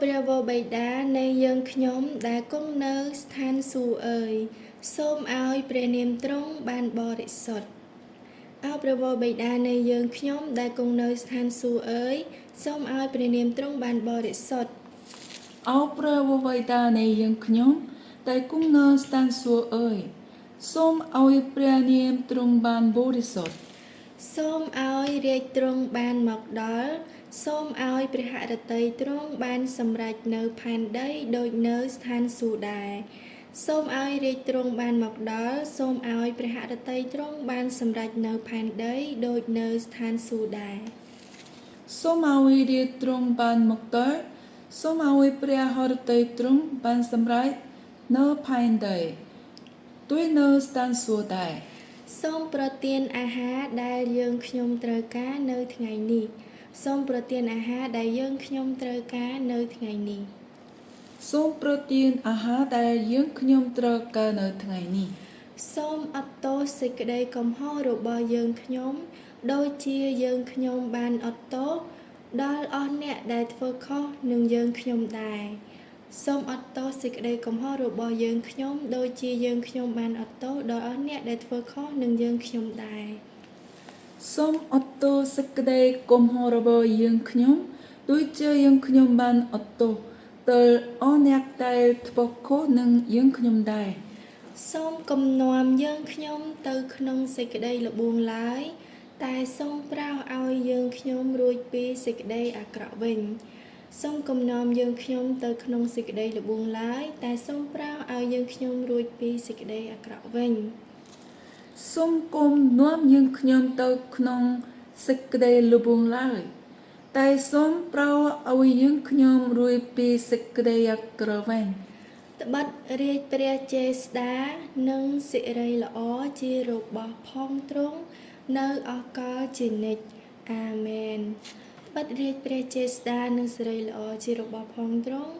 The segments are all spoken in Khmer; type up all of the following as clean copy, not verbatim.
ព្រះវរបិតានៃយើងខ្ញុំដែលគង់នៅស្ថានសួគ៌អើយសូមឲ្យព្រះនាមទ្រង់បានបរិសុទ្ធអោព្រះវរបិតានៃយើងខ្ញុំដែលគង់នៅស្ថានសួគ៌អើយសូមឲ្យព្រះនាមទ្រង់បានបរិសុទ្ធអោព្រះវរបិតានៃយើងខ្ញុំដែលគង់នៅស្ថានសួគ៌អើយសូមឲ្យព្រះនាមទ្រង់បានបរិសុទ្ធសូមឲ្យរាជទ្រង់បានមកដល់សូមឲ្យព្រះហឫទ័យទ្រង់បានសម្រេចនៅផែនដីដូចនៅស្ថានសួគ៌ដែរសូមឲ្យរាជទ្រង់បានមកដល់សូមឲ្យព្រះហឫទ័យទ្រង់បានសម្រេចនៅផែនដីដូចនៅស្ថានសួគ៌ដែរសូមឲ្យរាជទ្រង់បានមកដល់សូមឲ្យព្រះហឫទ័យទ្រង់បានសម្រេចនៅផែនដីដូចនៅស្ថានសួគ៌ដែរសូមប្រទានអាហារដែលយើងខ្ញុំត្រូវការនៅថ្ងៃនេះសូមប្រទានអាហារដែលយើងខ្ញុំត្រូវការនៅថ្ងៃនេះសូមប្រទានអាហារដែលយើងខ្ញុំត្រូវការនៅថ្ងៃនេះសូមអត់ទោសសេចក្តីកំហុសរបស់យើងខ្ញុំដូចជាយើងខ្ញុំបានអត់ទោសដល់អស់អ្នកដែលធ្វើខុសនឹងយើងខ្ញុំដែរសូមអត់ទោសសេចក្តីកំហុសរបស់យើងខ្ញុំដូចជាយើងខ្ញុំបានអត់ទោសដល់អស់អ្នកដែលធ្វើខុសនឹងយើងខ្ញុំដែរសូមអត់ទោសសេចក្តីកំហុសរបស់យើងខ្ញុំដូចជាយើងខ្ញុំបានអត់ទោសដល់អស់អ្នកដែលធ្វើខុសនឹងយើងខ្ញុំដែរសូមគំនាំយើងខ្ញុំទៅក្នុងសេចក្តីល្បួងឡើយតែសូមប្រោសឲ្យយើងខ្ញុំរួចពីសេចក្តីអាក្រក់វិញសូមគំនាំយើងខ្ញុំទៅក្នុងសេចក្តីល្បួងឡើយតែសូមប្រោសឲ្យយើងខ្ញុំរួចពីសេចក្តីអាក្រក់វិញសូមគំនាំយើងខ្ញុំទៅក្នុងសេចក្តីល្បួងឡើយតែសូមប្រោសឲ្យយើងខ្ញុំរួចពីសេចក្តីអាក្រក់វិញត្បិតរាជព្រះចេស្តានិងសិរីល្អជារបស់ផងទ្រង់នៅអកលជានិច្ចអាមែនត្បិតរាជព្រះចេស្តានិងសិរីល្អជារបស់ផងទ្រង់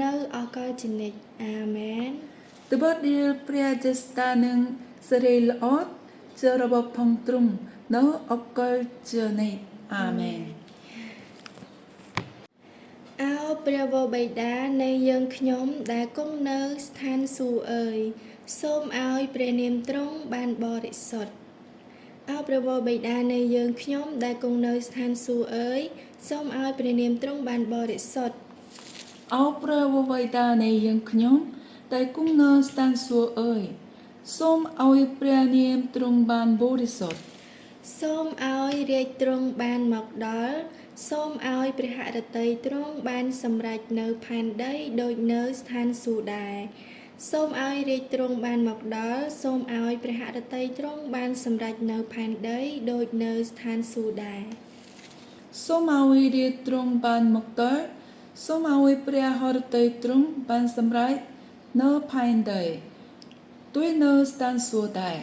នៅអកលជានិច្ចអាមែនត្បិតរាជព្រះចេស្តានិងសិរីល្អជារបស់ផងទ្រង់នៅអកលជានិច្ចអាមែនអោព្រះវរបិតានៃយើងខ្ញុំដែលគង់នៅស្ថានសួគ៌អើយសូមឲ្យព្រះនាមទ្រង់បានបរិសុទ្ធអោព្រះវរបិតានៃយើងខ្ញុំដែលគង់នៅស្ថានសួគ៌អើយសូមឲ្យព្រះនាមទ្រង់បានបរិសុទ្ធអោព្រះវរបិតានៃយើងខ្ញុំដែលគង់នៅស្ថានសួគ៌អើយសូមឲ្យព្រះនាមទ្រង់បានបរិសុទ្ធសូមឲ្យរាជទ្រង់បានមកដល់សូមឲ្យព្រះហឫទ័យទ្រង់បានសម្រេចនៅផែនដីដូចនៅស្ថានសួគ៌ដែរសូមឲ្យរាជទ្រង់បានមកដល់សូមឲ្យព្រះហឫទ័យទ្រង់បានសម្រេចនៅផែនដីដូចនៅស្ថានសួគ៌ដែរសូមឲ្យរាជទ្រង់បានមកដល់សូមឲ្យព្រះហឫទ័យទ្រង់បានសម្រេចនៅផែនដីដូចនៅស្ថានសួគ៌ដែរ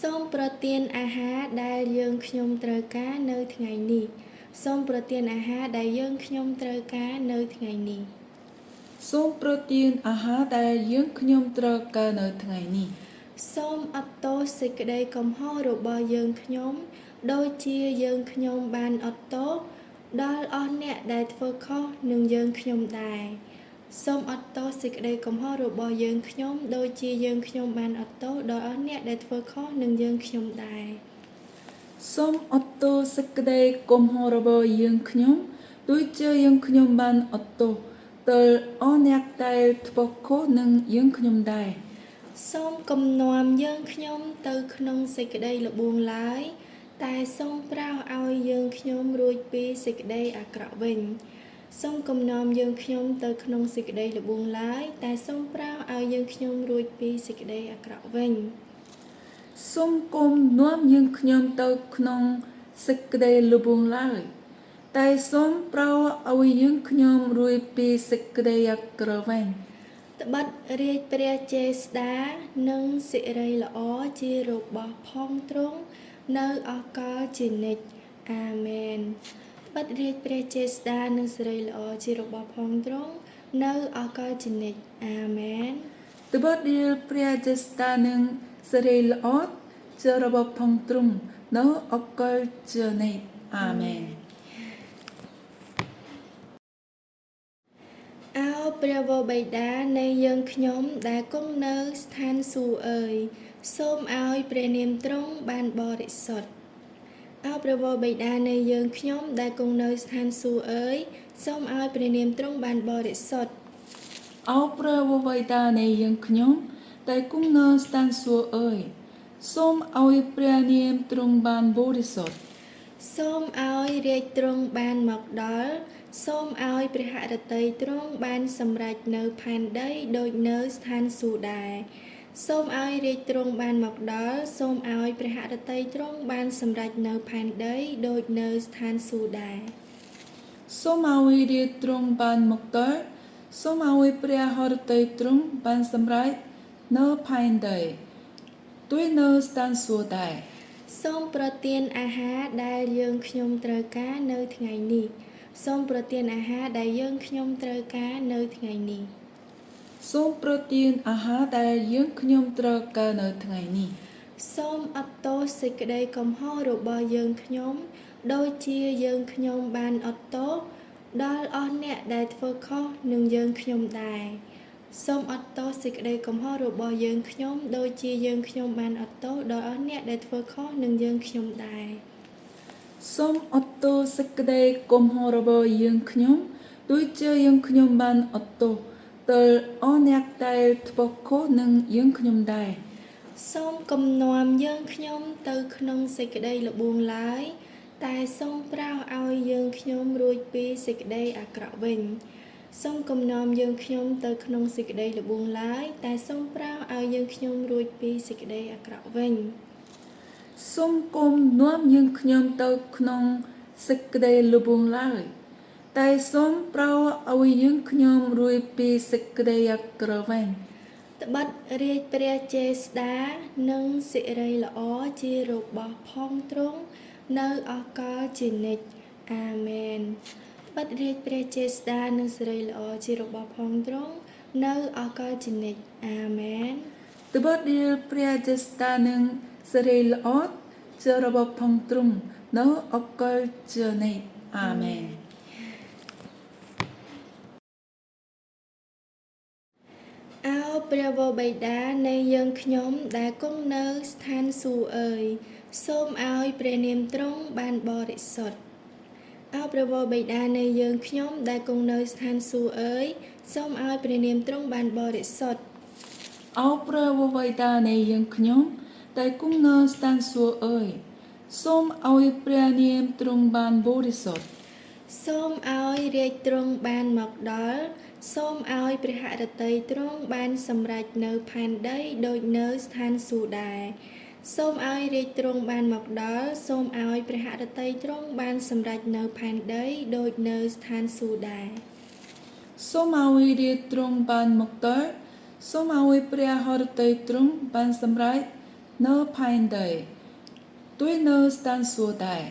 សូមប្រទានអាហារដែលយើងខ្ញុំត្រូវការនៅថ្ងៃនេះសូមប្រទានអាហារដែលយើងខ្ញុំត្រូវការនៅថ្ងៃនេះសូមប្រទានអាហារដែលយើងខ្ញុំត្រូវការនៅថ្ងៃនេះសូមអត់ទោសសេចក្តីកំហុសរបស់យើងខ្ញុំដូចជាយើងខ្ញុំបានអត់ទោសដល់អស់អ្នកដែលធ្វើខុសនឹងយើងខ្ញុំដែរសូមអត់ទោសសេចក្តីកំហុសរបស់យើងខ្ញុំដូចជាយើងខ្ញុំបានអត់ទោសដល់អស់អ្នកដែលធ្វើខុសនឹងយើងខ្ញុំដែរសូមអត់ទោសសេចក្តីកំហុសរបស់យើងខ្ញុំដូចជាយើងខ្ញុំបានអត់ទោសដល់អស់អ្នកដែលធ្វើខុសនឹងយើងខ្ញុំដែរសូមគំនាំយើងខ្ញុំទៅក្នុងសេចក្តីល្បួងឡើយតែសូមប្រោសឲ្យយើងខ្ញុំរួចពីសេចក្តីអាក្រក់វិញសូមគំនាំយើងខ្ញុំទៅក្នុងសេចក្តីល្បួងឡើយតែសូមប្រោសឲ្យយើងខ្ញុំរួចពីសេចក្តីអាក្រក់វិញសូមគំនាំយើងខ្ញុំទៅក្នុងសេចក្តីល្បួងឡើយតែសូមប្រោសឲ្យយើងខ្ញុំរួចពីសេចក្តីអាក្រក់វិញត្បិតរាជព្រះចេស្តានិងសិរីល្អជារបស់ផងទ្រង់នៅអកលជានិច្ចអាមែនត្បិតរាជព្រះចេស្តានិងសិរីល្អជារបស់ផងទ្រង់នៅអកលជានិច្ចអាមែនត្បិតរាជព្រះចេស្តានិងសិរីល្អជារបស់ផងទ្រង់នៅអកលជានិច្ចអាមែន ព្រះវរបិតានៃយើងខ្ញុំដែលគង់នៅស្ថានសួគ៌អើយសូមឲ្យព្រះនាមទ្រង់បានបរិសុទ្ធអោព្រះវរបិតានៃយើងខ្ញុំដែលគង់នៅស្ថានសួគ៌អើយសូមឲ្យព្រះនាមទ្រង់បានបរិសុទ្ធ អោព្រះវរបិតានៃយើងខ្ញុំដែលគង់នៅស្ថានសួគ៌អើយសូមឲ្យព្រះនាមទ្រង់បានបរិសុទ្ធ សូមឲ្យរាជទ្រង់បានមកដល់សូមឲ្យព្រះហឫទ័យទ្រង់បានសម្រេចនៅផែនដីដូចនៅស្ថានសួគ៌ដែរសូមឲ្យរាជទ្រង់បានមកដល់សូមឲ្យព្រះហឫទ័យទ្រង់បានសម្រេចនៅផែនដីដូចនៅស្ថានសួគ៌ដែរ សូមឲ្យរាជទ្រង់បានមកដល់សូមឲ្យព្រះហឫទ័យទ្រង់បានសម្រេចនៅផែនដីដូចនៅស្ថានសួគ៌ដែរ សូមប្រទានអាហារដែលយើងខ្ញុំត្រូវការនៅថ្ងៃនេះសូមប្រទានអាហារដែលយើងខ្ញុំត្រូវការនៅថ្ងៃនេះ សូមប្រទានអាហារដែលយើងខ្ញុំត្រូវការនៅថ្ងៃនេះ សូមអត់ទោសសេចក្តីកំហុសរបស់យើងខ្ញុំដូចជាយើងខ្ញុំបានអត់ទោសដល់អស់អ្នកដែលធ្វើខុសនឹងយើងខ្ញុំដែរសូមអត់ទោសសេចក្តីកំហុសរបស់យើងខ្ញុំដូចជាយើងខ្ញុំបានអត់ទោសដល់អស់អ្នកដែលធ្វើខុសនឹងយើងខ្ញុំដែរ សូមអត់ទោសសេចក្តីកំហុសរបស់យើងខ្ញុំដូចជាយើងខ្ញុំបានអត់ទោសដល់អស់អ្នកដែលធ្វើខុសនឹងយើងខ្ញុំដែរ សូមគំនុំយើងខ្ញុំទៅក្នុងសេចក្តីល្បួងឡើយតែសូមប្រោសឲ្យយើងខ្ញុំរួចពីសេចក្តីអាក្រក់វិញសូមគំនុំយើងខ្ញុំទៅក្នុងសេចក្តីល្បួងឡើយតែសូមប្រោសឲ្យយើងខ្ញុំរួចពីសេចក្តីអាក្រក់វិញ សូមគុំនាំយើងខ្ញុំទៅក្នុងសេចក្តីលបងឡើយតែសូមប្រោសឲ្យយើងខ្ញុំរួចពីសេចក្តីអាក្រក់វិញ ត្បិតរាជព្រះចេស្តានិងសិរីល្អជារបស់ផងទ្រង់នៅអកលជានិច្ចអាមែនត្បិតរាជព្រះចេស្តានិងសិរីល្អជារបស់ផងទ្រង់នៅអកលជានិច្ចអាមែន ត្បិតរាជព្រះចេស្តានឹងសិរីល្អជារបស់ផងទ្រង់នៅអកលជានិច្ចអាមែន អោព្រះវរបិតានៃយើងខ្ញុំដែលគង់នៅស្ថានសួគ៌អើយសូមឲ្យព្រះនាមទ្រង់បានបរិសុទ្ធអោព្រះវរបិតានៃយើងខ្ញុំដែលគង់នៅស្ថានសួគ៌អើយសូមឲ្យព្រះនាមទ្រង់បានបរិសុទ្ធ អោព្រះវរបិតានៃយើងខ្ញុំដែលគង់នៅស្ថានសួគ៌អើយសូមឲ្យព្រះនាមទ្រង់បានបរិសុទ្ធ សូមឲ្យរាជទ្រង់បានមកដល់សូមឲ្យព្រះហឫទ័យទ្រង់បានសម្រេចនៅផែនដីដូចនៅស្ថានសួគ៌ដែរសូមឲ្យរាជទ្រង់បានមកដល់សូមឲ្យព្រះហឫទ័យទ្រង់បានសម្រេចនៅផែនដីដូចនៅស្ថានសួគ៌ដែរ សូមឲ្យរាជទ្រង់បានមកដល់សូមឲ្យព្រះហឫទ័យទ្រង់បានសម្រេចនៅផែនដីដូចនៅស្ថានសួគ៌ដែរ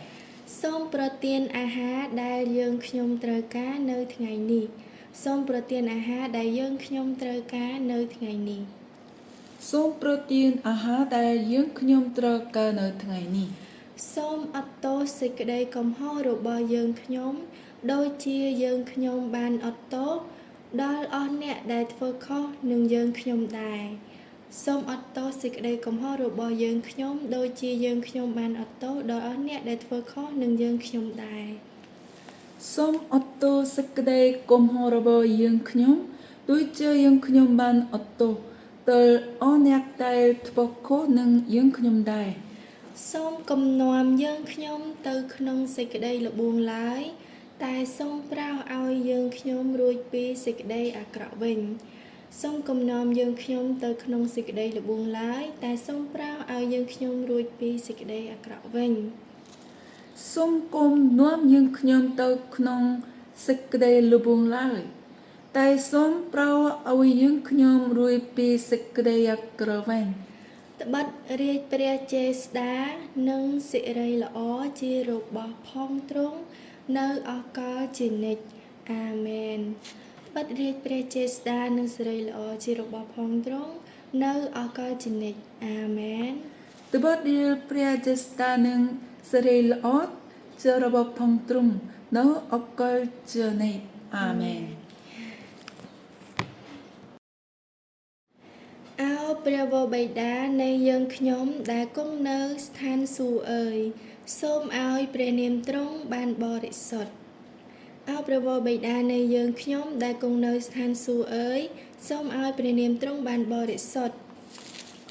សូមប្រទានអាហារដែលយើងខ្ញុំត្រូវការនៅថ្ងៃនេះសូមប្រទានអាហារដែលយើងខ្ញុំត្រូវការនៅថ្ងៃនេះ សូមប្រទានអាហារដែលយើងខ្ញុំត្រូវការនៅថ្ងៃនេះ សូមអត់ទោសសេចក្តីកំហុសរបស់យើងខ្ញុំដូចជាយើងខ្ញុំបានអត់ទោសដល់អស់អ្នកដែលធ្វើខុសនឹងយើងខ្ញុំដែរសូមអត់ទោសសេចក្តីកំហុសរបស់យើងខ្ញុំដូចជាយើងខ្ញុំបានអត់ទោសដល់អស់អ្នកដែលធ្វើខុសនឹងយើងខ្ញុំដែរ សូមអត់ទោសសេចក្តីកំហុសរបស់យើងខ្ញុំដូចជាយើងខ្ញុំបានអត់ទោសដល់អស់អ្នកដែលធ្វើខុសនឹងយើងខ្ញុំដែរ សូមគំនុំយើងខ្ញុំទៅក្នុងសេចក្តីល្បួងឡើយតែសូមប្រោសឲ្យយើងខ្ញុំរួចពីសេចក្តីអាក្រក់វិញសូមគំនុំយើងខ្ញុំទៅក្នុងសេចក្តីល្បួងឡើយតែសូមប្រោសឲ្យយើងខ្ញុំរួចពីសេចក្តីអាក្រក់វិញ សូមគុំនាំយើងខ្ញុំទៅក្នុងសេចក្តីលបងឡើយតែសូមប្រោសឲ្យយើងខ្ញុំរួចពីសេចក្តីអាក្រក់វិញ ត្បិតរាជព្រះចេស្តានិងសិរីល្អជារបស់ផងទ្រង់នៅអកលជានិច្ចអាមែនត្បិតរាជព្រះចេស្តានិងសិរីល្អជារបស់ផងទ្រង់នៅអកលជានិច្ចអាមែន ត្បិតរាជព្រះចេស្តានឹងសិរីល្អជារបស់ផងទ្រង់នៅអកលជានិច្ចអាមែន ព្រះវរបិតានៃយើងខ្ញុំដែលគង់នៅស្ថានសួគ៌អើយសូមឲ្យព្រះនាមទ្រង់បានបរិសុទ្ធអោព្រះវរបិតានៃយើងខ្ញុំដែលគង់នៅស្ថានសួគ៌អើយសូមឲ្យព្រះនាមទ្រង់បានបរិសុទ្ធ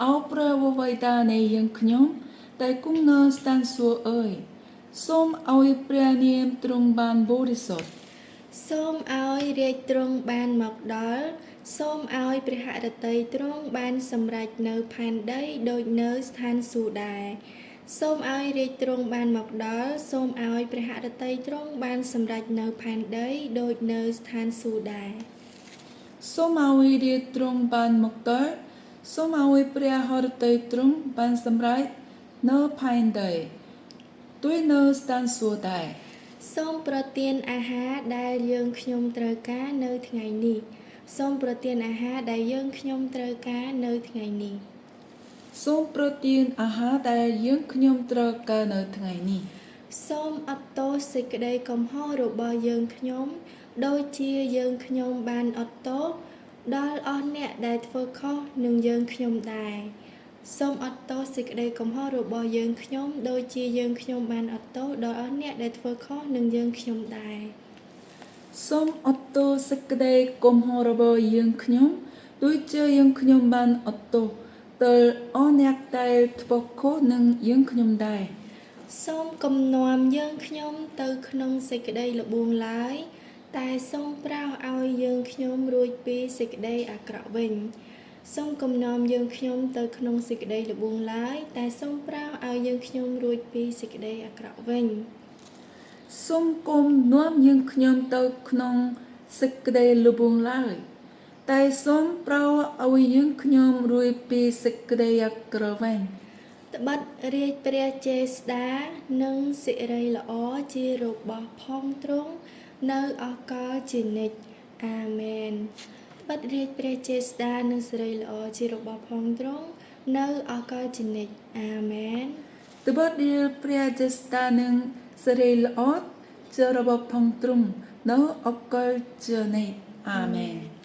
អោព្រះវរបិតានៃយើងខ្ញុំដែលគង់នៅស្ថានសួគ៌អើយសូមឲ្យព្រះនាមទ្រង់បានបរិសុទ្ធ សូមឲ្យរាជទ្រង់បានមកដល់សូមឲ្យព្រះហឫទ័យទ្រង់បានសម្រេចនៅផែនដីដូចនៅស្ថានសួគ៌ដែរសូមឲ្យរាជទ្រង់បានមកដល់សូមឲ្យព្រះហឫទ័យទ្រង់បានសម្រេចនៅផែនដីដូចនៅស្ថានសួគ៌ដែរ សូមឲ្យរាជទ្រង់បានមកដល់សូមឲ្យព្រះហឫទ័យទ្រង់បានសម្រេចនៅផែនដីដូចនៅស្ថានសួគ៌ដែរ សូមប្រទានអាហារដែលយើងខ្ញុំត្រូវការនៅថ្ងៃនេះសូមប្រទានអាហារដែលយើងខ្ញុំត្រូវការនៅថ្ងៃនេះ សូមប្រទានអាហារដែលយើងខ្ញុំត្រូវការនៅថ្ងៃនេះ សូមអត់ទោសសេចក្តីកំហុសរបស់យើងខ្ញុំដូចជាយើងខ្ញុំបានអត់ទោសដល់អស់អ្នកដែលធ្វើខុសនឹងយើងខ្ញុំដែរសូមអត់ទោសសេចក្តីកំហុសរបស់យើងខ្ញុំដូចជាយើងខ្ញុំបានអត់ទោសដល់អស់អ្នកដែលធ្វើខុសនឹងយើងខ្ញុំដែរ សូមអត់ទោសសេចក្តីកំហុសរបស់យើងខ្ញុំដូចជាយើងខ្ញុំបានអត់ទោសដល់អស់អ្នកដែលធ្វើខុសនឹងយើងខ្ញុំដែរ សូមគំនាំយើងខ្ញុំទៅក្នុងសេចក្តីល្បួងឡើយតែសូមប្រោសឲ្យយើងខ្ញុំរួចពីសេចក្តីអាក្រក់វិញសូមគំនាំយើងខ្ញុំទៅក្នុងសេចក្តីល្បួងឡើយតែសូមប្រោសឲ្យយើងខ្ញុំរួចពីសេចក្តីអាក្រក់វិញ សូមគុំនាំយើងខ្ញុំទៅក្នុងសេចក្តីលំងឡើយតែសូមប្រោសឲ្យយើងខ្ញុំរួចពីសេចក្តីអាក្រក់វិញ ត្បិតរាជព្រះចេស្តានិងសិរីល្អជារបស់ផងទ្រង់នៅអកលជានិច្ចអាមែនត្បិតរាជព្រះចេស្តានិងសិរីល្អជារបស់ផងទ្រង់នៅអកលជានិច្ចអាមែន ត្បិតរាជព្រះចេស្តានិងសិរីល្អជារបស់ផងទ្រង់នៅអកលជានិច្ចអាមែន